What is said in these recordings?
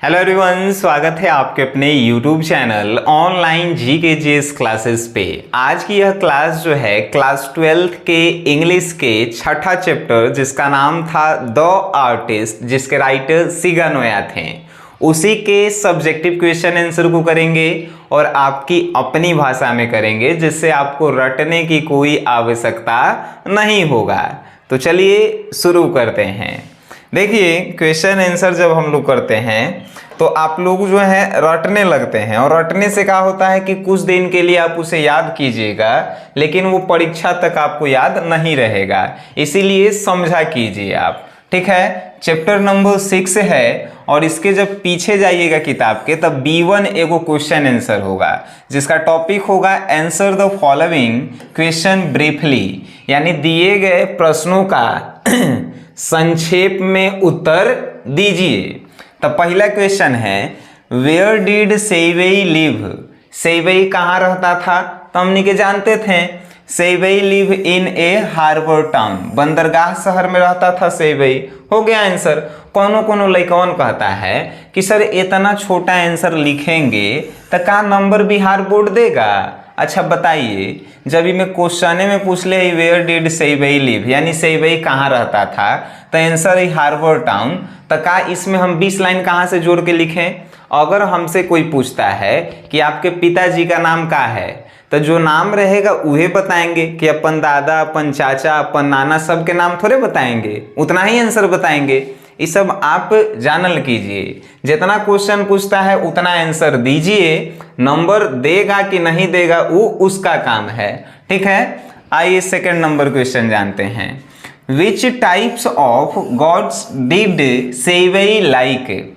Hello everyone, स्वागत है आपके अपने YouTube channel online GKGS classes पे। आज की यह क्लास जो है क्लास 12th के इंग्लिश के छठा चैप्टर जिसका नाम था द आर्टिस्ट, जिसके राइटर सिगा नोया थे, उसी के सब्जेक्टिव क्वेश्चन आंसर को करेंगे और आपकी अपनी भाषा में करेंगे, जिससे आपको रटने की कोई आवश्यकता नहीं होगा। तो चलिए शुरू करते हैं। देखिए, क्वेश्चन आंसर जब हम लोग करते हैं तो आप लोग जो है रटने लगते हैं, और रटने से क्या होता है कि कुछ दिन के लिए आप उसे याद कीजिएगा, लेकिन वो परीक्षा तक आपको याद नहीं रहेगा। इसीलिए समझा कीजिए आप, ठीक है। चैप्टर नंबर 6 है, और इसके जब पीछे जाइएगा किताब के तब B1 एगो क्वेश्चन आंसर होगा, जिसका टॉपिक होगा answer the following question briefly, यानी दिए गए प्रश्नों का संक्षेप में उत्तर दीजिए। तो पहला क्वेश्चन है, वेयर डिड सेवई लिव? सेवई कहाँ रहता था? तो हमने के जानते थे, सेवई live in a harbour town, बंदरगाह शहर में रहता था सेवई। हो गया आंसर। कोनो लइकवन कहता है कि सर इतना छोटा आंसर लिखेंगे तो का नंबर बिहार बोर्ड देगा? अच्छा बताइए, जब मैं क्वेश्चन में पूछ ले वेयर डिड सेवई लिव, यानी सेवई कहाँ रहता था, तो आंसर है हार्बर टाउन। तो का इसमें हम 20 लाइन कहाँ से जोड़ के लिखें? अगर हमसे कोई पूछता है कि आपके पिताजी का नाम क्या है, तो जो नाम रहेगा उहे बताएंगे कि अपन दादा, अपन चाचा, अपन नाना, सबके नाम थोड़े बताएंगे, उतना ही आंसर बताएंगे। ये सब आप जानल कीजिए। जितना क्वेश्चन पूछता है उतना आंसर दीजिए, नंबर देगा कि नहीं देगा वो उसका काम है, ठीक है। आइए सेकंड नंबर क्वेश्चन जानते हैं। Which types of gods did सेवई लाइक?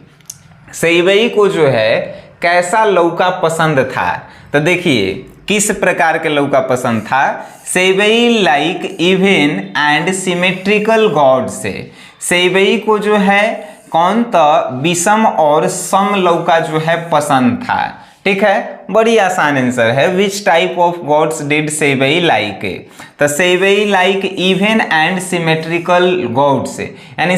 सेवई को जो है कैसा लौका पसंद था? तो देखिए, किस प्रकार के लौका पसंद था? सेवई like even and symmetrical god से, सेवई को जो है कौन तो विषम और सम लौका जो है पसंद था, ठीक है। बड़ी आसान आंसर है, which type of gods did सेवई लाइक? तो सेवई like even and symmetrical god से, यानी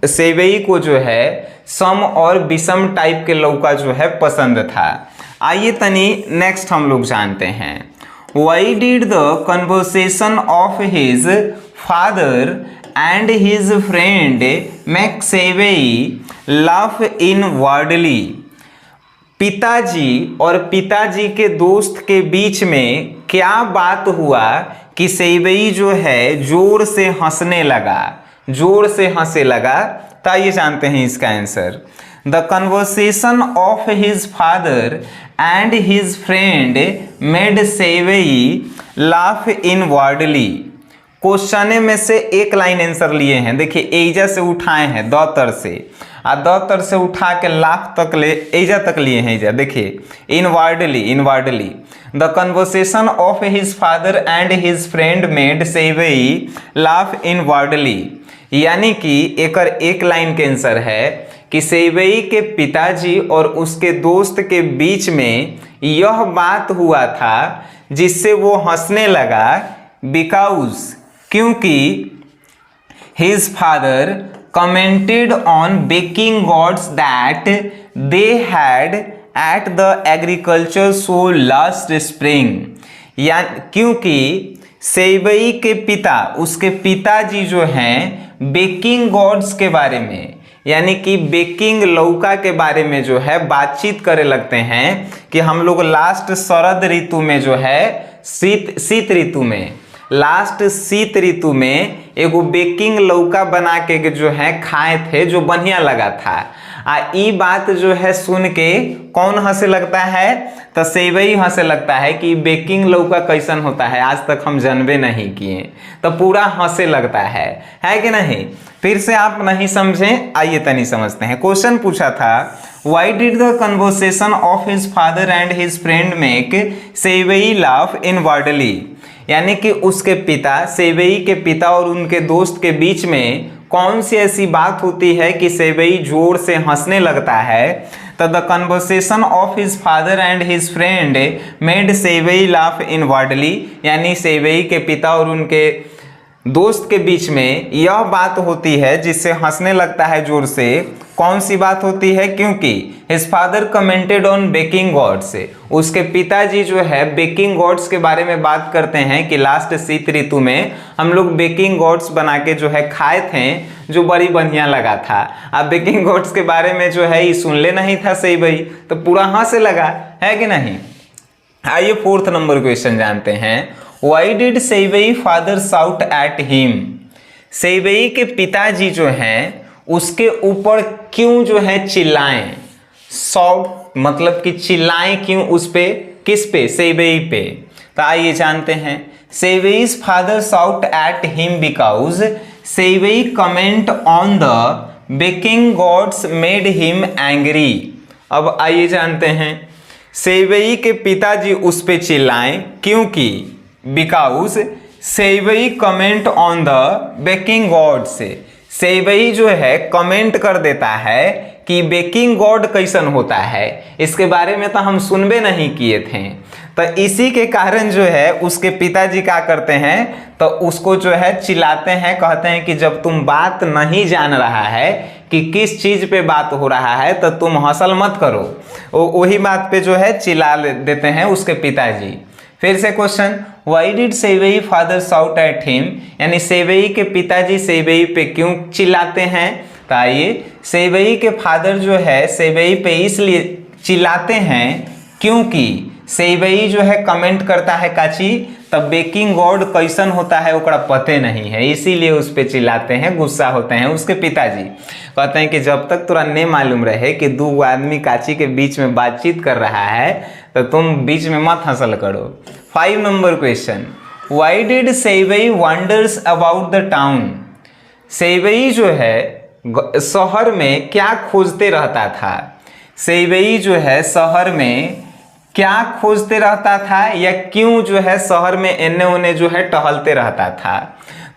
सेवई को जो है सम और विषम टाइप के लौका जो है पसंद था। आइए तनी नेक्स्ट हम लोग जानते हैं। Why did the conversation of his father and his friend make sevai laugh inwardly? पिताजी और पिताजी के दोस्त के बीच में क्या बात हुआ कि सेवई जो है जोर से हंसने लगा, जोर से हंसे लगा? तो ये जानते हैं इसका answer. The conversation of his father and his friend made sevai laugh inwardly. Question में से एक लाइन आंसर लिए हैं, देखिए एजा से उठाए हैं द तर से, और द तर से उठा के लाफ तक ले एजा तक लिए हैं। एजा देखिए inwardly, inwardly. The conversation of his father and his friend made sevai laugh inwardly, यानी कि एकर एक लाइन के आंसर है कि सेवई के पिताजी और उसके दोस्त के बीच में यह बात हुआ था जिससे वो हंसने लगा, बिकॉज, क्योंकि his father commented on baking gods that they had at the agriculture show last spring, या क्योंकि सेवई के पिता, उसके पिताजी जो हैं बेकिंग गॉड्स के बारे में, यानी कि बेकिंग लौका के बारे में जो है बातचीत करे लगते हैं कि हम लोग लास्ट शरद ऋतु में जो है शीत ऋतु में, लास्ट शीत ऋतु में एगो बेकिंग लौका बना के जो है खाए थे, जो बढ़िया लगा था। ई बात जो है सुन के कौन हंसे लगता है? तो सेवई हंसे लगता है कि बेकिंग लौका कैसन होता है, आज तक हम जानबे नहीं किए। तो पूरा हंसे लगता है कि नहीं? फिर से आप नहीं समझें, आइए तनी समझते हैं। क्वेश्चन पूछा था, why did the conversation of his father and his friend make sevai laugh inwardly, यानी कि उसके पिता, सेवई के पिता और उनके दोस्त के बीच में कौन सी ऐसी बात होती है कि सेवई जोर से हंसने लगता है? तो the conversation of his father and his friend made sevai laugh inwardly, यानी सेवई के पिता और उनके दोस्त के बीच में यह बात होती है जिससे हंसने लगता है जोर से। कौन सी बात होती है? क्योंकि his father commented on baking goods, उसके पिताजी जो है बेकिंग गॉड्स के बारे में बात करते हैं कि लास्ट शीत ऋतु में हम लोग बेकिंग गॉड्स बना के जो है खाए थे, जो बड़ी बढ़िया लगा था। अब बेकिंग गॉड्स के बारे में जो है ये सुन ले नहीं था सही भाई, तो पूरा हंसे लगा है कि नहीं। आइए 4th नंबर क्वेश्चन जानते हैं। वाई डिड सेवई फादर शाउट एट हिम, सेवई के पिताजी जो हैं उसके ऊपर क्यों जो है चिल्लाएं। शाउट मतलब कि चिल्लाएं क्यों उस पे, किस पे? सेवई पे। तो आइए जानते हैं। सेवई's father shout at him because सेवई comment on the baking gods made him angry. अब आइए जानते हैं, सेवई के पिताजी उस पे चिल्लाएं क्योंकि बिकॉज सेवई comment on the baking God से, सेवई जो है कमेंट कर देता है कि बेकिंग गॉड कैसन होता है, इसके बारे में तो हम सुनबे नहीं किए थे। तो इसी के कारण जो है उसके पिताजी क्या करते हैं, तो उसको जो है चिल्लाते हैं, कहते हैं कि जब तुम बात नहीं जान रहा है कि किस चीज पे बात हो रहा है तो तुम हसल मत करो। वही बात पे जो है चिल्ला देते हैं उसके पिताजी। फिर से क्वेश्चन, वाई डिड सेवई फादर शाउट एट हिम, यानी सेवई के पिताजी सेवई पे क्यों चिल्लाते हैं। तो आइए, सेवई के फादर जो है सेवई पे इसलिए चिल्लाते हैं क्योंकि सेवई जो है कमेंट करता है काची, तब बेकिंग गॉड कैसन होता है ओकरा पते नहीं है, इसीलिए उस पे चिल्लाते हैं, गुस्सा होते हैं उसके पिताजी। कहते हैं कि जब तक तुरा नहीं मालूम रहे कि दो आदमी काची के बीच में बातचीत कर रहा है तो तुम बीच में मत हंसल करो। 5 नंबर क्वेश्चन, वाई डिड सेवई वंडर्स अबाउट द टाउन, सेवई जो है शहर में क्या खोजते रहता था। सेवई जो है शहर में क्या खोजते रहता था या क्यों जो है शहर में एने ओने जो है टहलते रहता था।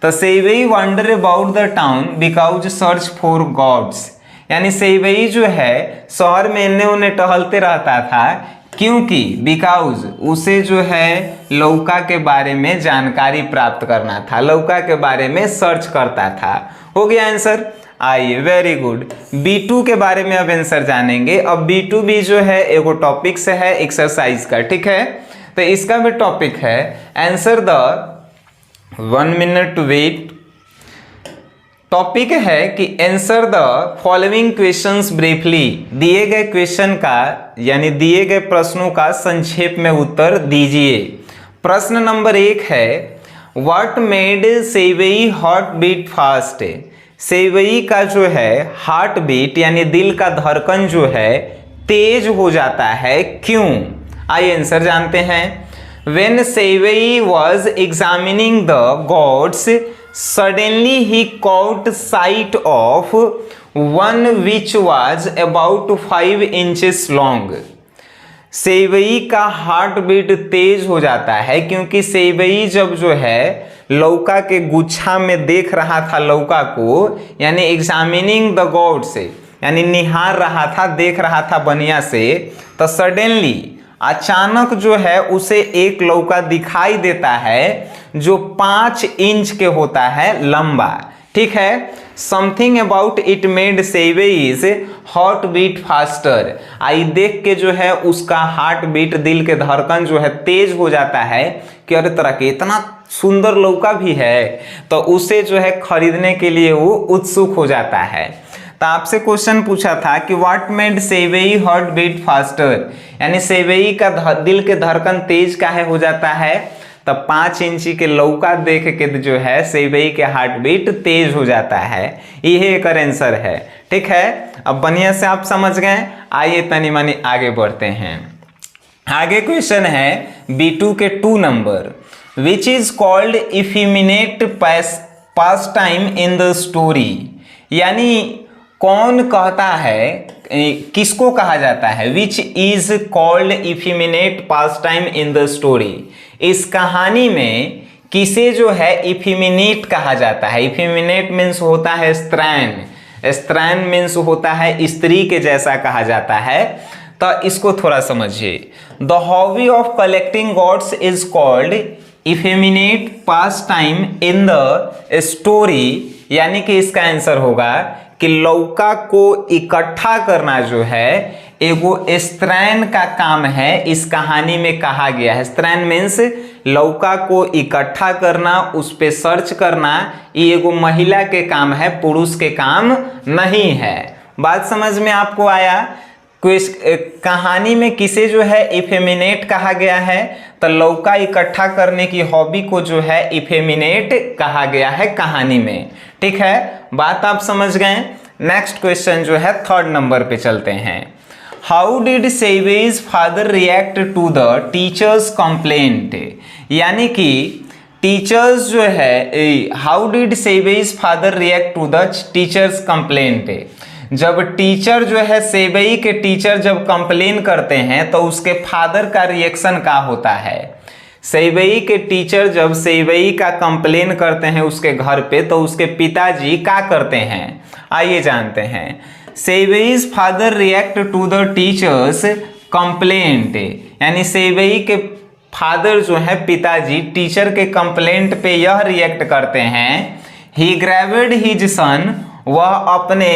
तो सेवई wonder about the town because search for gods, यानी सेवई जो है शहर में एने ओने टहलते रहता था क्योंकि बिकॉज उसे जो है लौका के बारे में जानकारी प्राप्त करना था, लौका के बारे में सर्च करता था। हो गया आंसर। आइए, वेरी गुड। B2 के बारे में अब आंसर जानेंगे। अब B2 भी जो है एगो टॉपिक से है एक्सरसाइज का, ठीक है। तो इसका भी टॉपिक है answer the 1 minute wait. Topic है कि answer the following questions briefly, दिए गए क्वेश्चन का यानी दिए गए प्रश्नों का संक्षेप में उत्तर दीजिए। प्रश्न नंबर 1 है, what made sevai heart beat fast, सेवई का जो है हार्ट बीट यानी दिल का धड़कन जो है तेज हो जाता है, क्यों। आइए आंसर जानते हैं। When sevai was examining the gods, suddenly he caught sight of one which was about 5 inches long. सेवई का हार्ट बीट तेज हो जाता है क्योंकि सेवई जब जो है लौका के गुच्छा में देख रहा था लौका को, यानी एग्जामिनिंग द गॉड से, यानी निहार रहा था, देख रहा था बनिया से, तो सडनली अचानक जो है उसे एक लौका दिखाई देता है जो 5 इंच के होता है लंबा, ठीक है। समथिंग अबाउट इट मेड सेवई's हार्ट बीट फास्टर, आई देख के जो है उसका हार्ट बीट दिल के धड़कन जो है तेज हो जाता है कि अरे तरह के इतना सुंदर लौका भी है, तो उसे जो है खरीदने के लिए वो उत्सुक हो जाता है। तो आपसे क्वेश्चन पूछा था कि what made sevai heart beat faster, यानी सेवई का दिल के धड़कन तेज काहे हो जाता है, तब 5 इंची के लौका देख के जो है सेवई के हार्ट बीट तेज हो जाता है। यही एक आंसर है, ठीक है। अब बढ़िया से आप समझ गए। आइए तनी मनी आगे बढ़ते हैं। आगे क्वेश्चन है B2 के 2 number, which is called effeminate pastime in the story, यानी कौन कहता है, किसको कहा जाता है, which is called effeminate pastime in the story, इस कहानी में किसे जो है इफिमिनेट कहा जाता है। इफिमिनेट मीन्स होता है स्त्रैन, स्त्रैन मीन्स होता है स्त्री के जैसा कहा जाता है। तो इसको थोड़ा समझिए। The hobby of collecting gods is called effeminate pastime in the story, यानी कि इसका आंसर होगा कि लौका को इकट्ठा करना जो है एगो स्त्रैन का काम है, इस कहानी में कहा गया है। स्त्रैन मीन्स लौका को इकट्ठा करना, उस पे सर्च करना, ये एगो महिला के काम है, पुरुष के काम नहीं है। बात समझ में आपको आया? कहानी में किसे जो है इफेमिनेट कहा गया है? तो लौका इकट्ठा करने की हॉबी को जो है इफेमिनेट कहा गया है कहानी में। ठीक है, बात आप समझ गए। नेक्स्ट क्वेश्चन जो है 3rd नंबर पे चलते हैं। How did Sevai's father react to the teachers complaint, यानी कि टीचर्स जो है, how did Sevai's father react to the teachers complaint, जब टीचर जो है सेवई के टीचर जब कंप्लेन करते हैं तो उसके फादर का रिएक्शन क्या होता है? सेवई के टीचर जब सेवई का कंप्लेन करते हैं उसके घर पे तो उसके पिताजी क्या करते हैं? आइए जानते हैं। सेवईज father react to the teachers complaint, यानी सेवई के फादर जो है पिताजी टीचर के कंप्लेंट पे यह रिएक्ट करते हैं। ही ग्रैब्ड हिज सन, वह अपने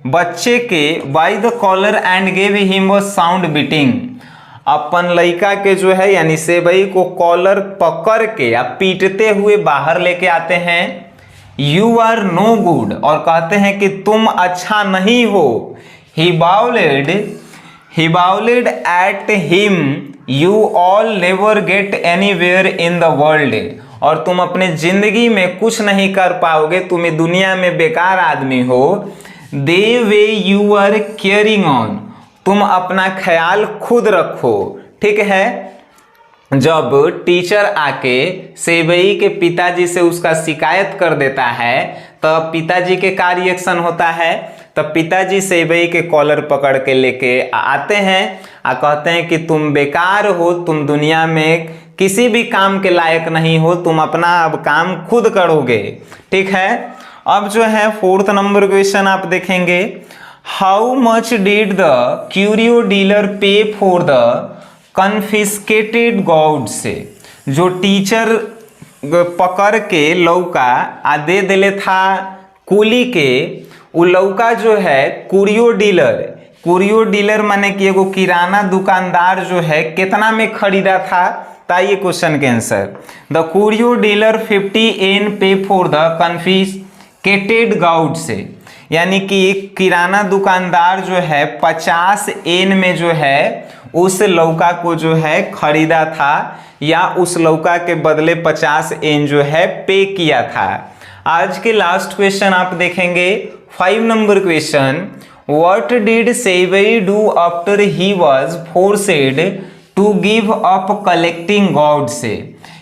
बच्चे के by the collar and gave him a sound beating, अपन लड़का के जो है यानी सेवई को कॉलर पकड़ के या पीटते हुए बाहर लेके आते हैं। यू आर नो गुड, और कहते हैं कि तुम अच्छा नहीं हो। He bawled at him, you all never get anywhere in the world, और तुम अपने जिंदगी में कुछ नहीं कर पाओगे, तुम्हें दुनिया में बेकार आदमी हो। The way you are caring on, तुम अपना ख्याल खुद रखो। ठीक है, जब टीचर आके सेवई के पिताजी से उसका शिकायत कर देता है तो पिताजी के क्या रिएक्शन होता है? तो पिताजी सेवई के कॉलर पकड़ के लेके आते हैं और कहते हैं कि तुम बेकार हो, तुम दुनिया में किसी भी काम के लायक नहीं हो, तुम अपना अब काम खुद करोगे। ठीक है, अब जो है 4th नंबर क्वेश्चन आप देखेंगे। How much did the curio dealer पे फॉर द कन्फिस्केटेड गॉड्स, जो टीचर पकड़ के लौका दे दिले था कुली के, वो लौका जो है कुरियो डीलर माने कि एगो किराना दुकानदार जो है कितना में खरीदा था? ताइए क्वेश्चन के answer. The curio dealer 50 an pay for the confiscated goods, यानी कि किराना दुकानदार जो है 50 एन में जो है उस लौका को जो है खरीदा था, या उस लौका के बदले 50 एन जो है पे किया था। आज के लास्ट क्वेश्चन आप देखेंगे 5 number question. What did Sevai do after he was forced to give up collecting God's,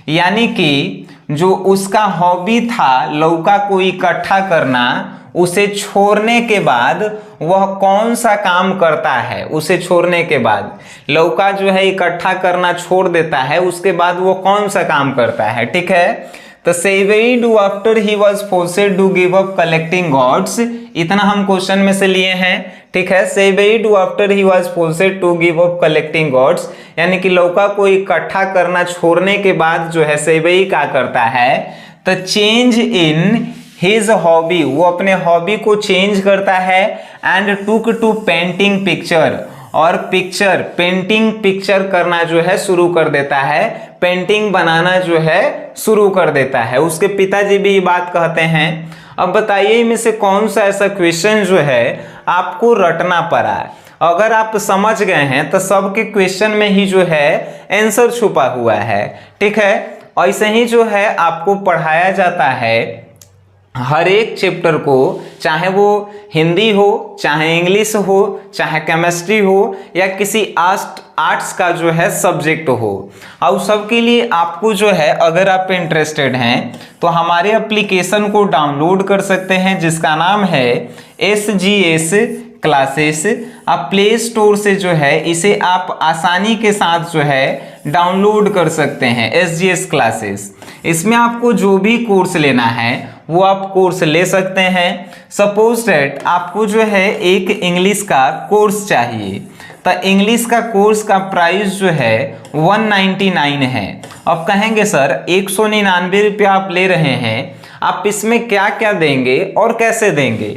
यानी कि जो उसका हॉबी था लौका को इकट्ठा करना, उसे छोड़ने के बाद वह कौन सा काम करता है? उसे छोड़ने के बाद लौका जो है इकट्ठा करना छोड़ देता है, उसके बाद वो कौन सा काम करता है? ठीक है, तो सेवई do after he was forced to give up collecting gods, इतना हम क्वेश्चन में से लिए हैं। ठीक है, सेवई do after he was forced to give up collecting God's, यानी कि लौका को इकट्ठा करना छोड़ने के बाद जो है सेवई क्या करता है? तो चेंज इन हिज हॉबी, वो अपने हॉबी को चेंज करता है। And took to painting picture, और पेंटिंग पिक्चर करना जो है शुरू कर देता है, पेंटिंग बनाना जो है शुरू कर देता है। उसके पिताजी भी ये बात कहते हैं। अब बताइए इनमें से कौन सा ऐसा क्वेश्चन जो है आपको रटना पड़ा? अगर आप समझ गए हैं तो सबके क्वेश्चन में ही जो है आंसर छुपा हुआ है। ठीक है, ऐसे ही जो है आपको पढ़ाया जाता है हर एक चैप्टर को, चाहे वो हिंदी हो, चाहे इंग्लिश हो, चाहे केमिस्ट्री हो, या किसी आर्ट्स का जो है सब्जेक्ट हो, और सबके लिए आपको जो है अगर आप इंटरेस्टेड हैं तो हमारे एप्लीकेशन को डाउनलोड कर सकते हैं जिसका नाम है SGS क्लासेस। आप प्ले स्टोर से जो है इसे आप आसानी के साथ जो है डाउनलोड कर सकते हैं SGS क्लासेस। इसमें आपको जो भी कोर्स लेना है वो आप कोर्स ले सकते हैं। सपोज दैट आपको जो है एक इंग्लिश का कोर्स चाहिए, तो इंग्लिश का कोर्स का प्राइस जो है 199 है। अब कहेंगे सर 199 रुपया आप ले रहे हैं, आप इसमें क्या क्या देंगे और कैसे देंगे।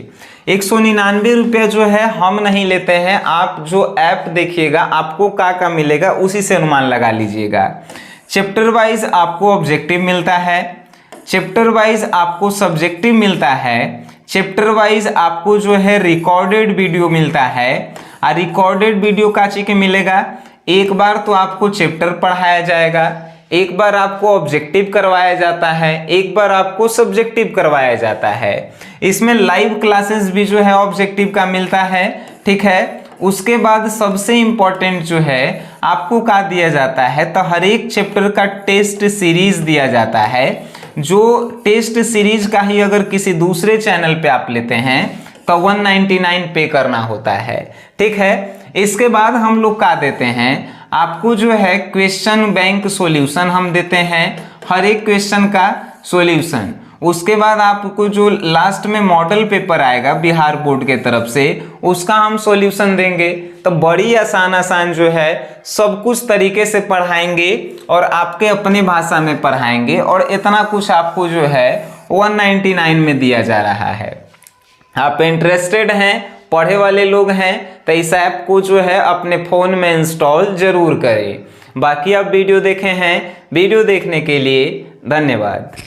199 रुपया जो है हम नहीं लेते हैं, आप जो ऐप देखिएगा आपको क्या मिलेगा उसी से अनुमान लगा लीजिएगा। चैप्टर वाइज आपको ऑब्जेक्टिव मिलता है, चैप्टर वाइज आपको सब्जेक्टिव मिलता है, चैप्टर वाइज आपको जो है रिकॉर्डेड वीडियो मिलता है। और रिकॉर्डेड वीडियो का चीज मिलेगा, एक बार तो आपको चैप्टर पढ़ाया जाएगा, एक बार आपको ऑब्जेक्टिव करवाया जाता है, एक बार आपको सब्जेक्टिव करवाया जाता है। इसमें लाइव क्लासेस भी जो है ऑब्जेक्टिव का मिलता है, ठीक है। उसके बाद सबसे इंपॉर्टेंट जो है आपको क्या दिया जाता है, तो हर एक चैप्टर का टेस्ट सीरीज दिया जाता है। जो टेस्ट सीरीज का ही अगर किसी दूसरे चैनल पे आप लेते हैं तो 199 पे करना होता है, ठीक है। इसके बाद हम लोग क्या देते हैं, आपको जो है क्वेश्चन बैंक सॉल्यूशन हम देते हैं, हर एक क्वेश्चन का सॉल्यूशन। उसके बाद आपको जो लास्ट में मॉडल पेपर आएगा बिहार बोर्ड के तरफ से, उसका हम सॉल्यूशन देंगे। तो बड़ी आसान जो है सब कुछ तरीके से पढ़ाएंगे और आपके अपनी भाषा में पढ़ाएंगे, और इतना कुछ आपको जो है 199 में दिया जा रहा है। आप इंटरेस्टेड हैं, पढ़े वाले लोग हैं, तो इस ऐप को जो है अपने फ़ोन में इंस्टॉल जरूर करें। बाकी आप वीडियो देखे हैं, वीडियो देखने के लिए धन्यवाद।